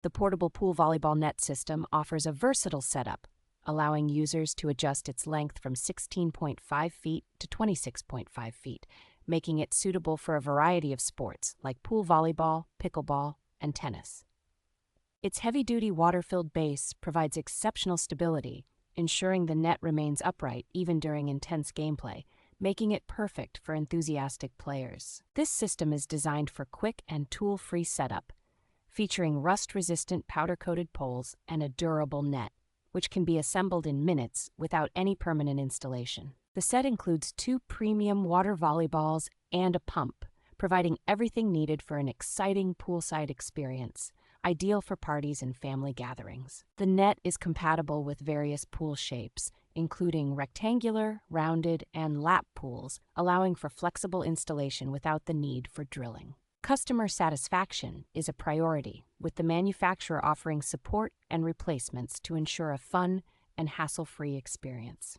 The Portable Pool Volleyball Net system offers a versatile setup, allowing users to adjust its length from 16.5 feet to 26.5 feet, making it suitable for a variety of sports like pool volleyball, pickleball, and tennis. Its heavy-duty water-filled base provides exceptional stability, ensuring the net remains upright even during intense gameplay, making it perfect for enthusiastic players. This system is designed for quick and tool-free setup, featuring rust-resistant powder-coated poles and a durable net, which can be assembled in minutes without any permanent installation. The set includes 2 premium water volleyballs and a pump, providing everything needed for an exciting poolside experience, ideal for parties and family gatherings. The net is compatible with various pool shapes, including rectangular, rounded, and lap pools, allowing for flexible installation without the need for drilling. Customer satisfaction is a priority, with the manufacturer offering support and replacements to ensure a fun and hassle-free experience.